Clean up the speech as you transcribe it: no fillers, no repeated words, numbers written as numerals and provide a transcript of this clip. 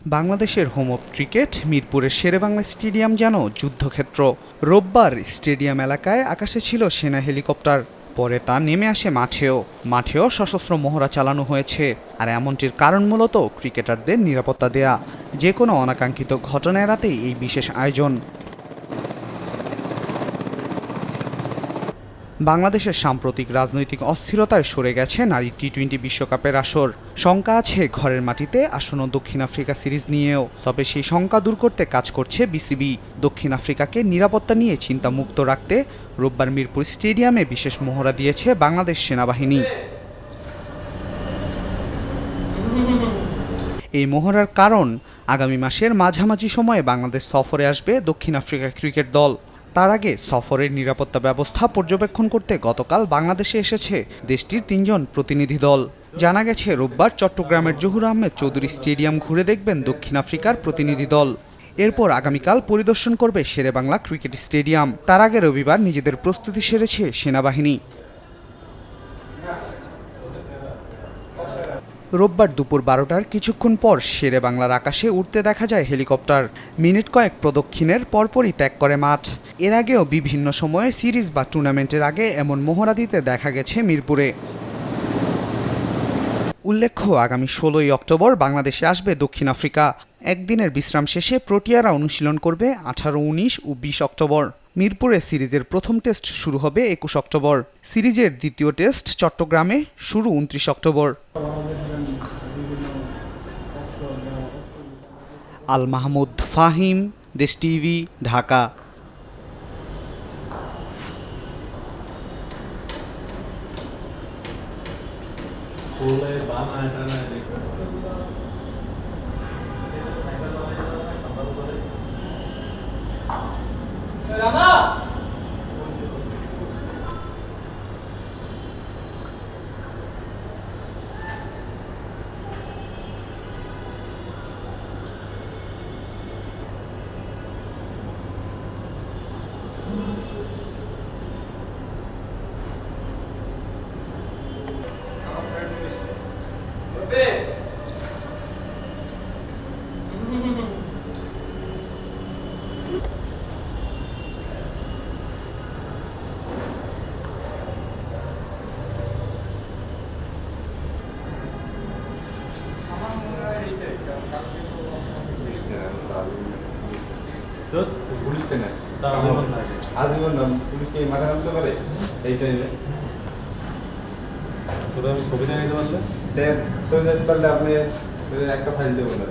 বাংলাদেশের home of cricket মিরপুরের Sherebangla stadium যেন যুদ্ধক্ষেত্র। রোববার স্টেডিয়াম এলাকায় আকাশে ছিল সেনা হেলিকপ্টার, পরে তা নেমে আসে মাঠেও সশস্ত্র মহড়া চালানো হয়েছে। আর এমনটির কারণ মূলত ক্রিকেটারদের নিরাপত্তা দেয়া। যে কোনো অনাকাঙ্ক্ষিত ঘটনা এড়াতেই এই বিশেষ আয়োজন। বাংলাদেশের সাম্প্রতিক রাজনৈতিক অস্থিরতায় সরে গেছে নারী টি-20 বিশ্বকাপের আসর। শঙ্কা আছে ঘরের মাটিতে আসন্ন দক্ষিণ আফ্রিকা সিরিজ নিয়েও, তবে সেই শঙ্কা দূর করতে কাজ করছে বিসিবি। দক্ষিণ আফ্রিকাকে নিরাপত্তা নিয়ে চিন্তামুক্ত রাখতে রোববার মিরপুর স্টেডিয়ামে বিশেষ মহড়া দিয়েছে বাংলাদেশ সেনাবাহিনী। এই মহড়ার কারণ, আগামী মাসের মাঝামাঝি সময়ে বাংলাদেশ সফরে আসবে দক্ষিণ আফ্রিকা ক্রিকেট দল। তার আগে সফরের নিরাপত্তা ব্যবস্থা পর্যবেক্ষণ করতে গতকাল বাংলাদেশে এসেছে দেশটির ৩ জন প্রতিনিধি দল। জানা গেছে রোববার চট্টগ্রামের জহুর আহমেদ চৌধুরী স্টেডিয়াম ঘুরে দেখবেন দক্ষিণ আফ্রিকার প্রতিনিধি দল। এরপর আগামীকাল পরিদর্শন করবে শেরেবাংলা ক্রিকেট স্টেডিয়াম। তার আগে রবিবার নিজেদের প্রস্তুতি সেরেছে সেনাবাহিনী। রোববার দুপুর ১২টার কিছুক্ষণ পর শেরেবাংলার আকাশে উড়তে দেখা যায় হেলিকপ্টার। মিনিট কয়েক প্রদক্ষিণের পরপরই ত্যাগ করে মাঠ। এর আগেও বিভিন্ন সময়ে সিরিজ বা টুর্নামেন্টের আগে এমন মহড়া দিতে দেখা গেছে মিরপুরে। উল্লেখ্য, আগামী ১৬ই অক্টোবর বাংলাদেশে আসবে দক্ষিণ আফ্রিকা। একদিনের বিশ্রাম শেষে প্রোটিয়ারা অনুশীলন করবে ১৮, ১৯ ও ২০ অক্টোবর। মিরপুরে সিরিজের প্রথম টেস্ট শুরু হবে ২১ অক্টোবর। সিরিজের দ্বিতীয় টেস্ট চট্টগ্রামে শুরু ২৯ অক্টোবর। আল মাহমুদ ফাহিম, দেশ টিভি, ঢাকা। আজীবন নাম পুলিশকে মাঠে নামতে পারে এই টাইমে। তোরা ছবি না দিতে পারলে ছবি দিতে পারলে আপনি একটা ফাইল দেবো না।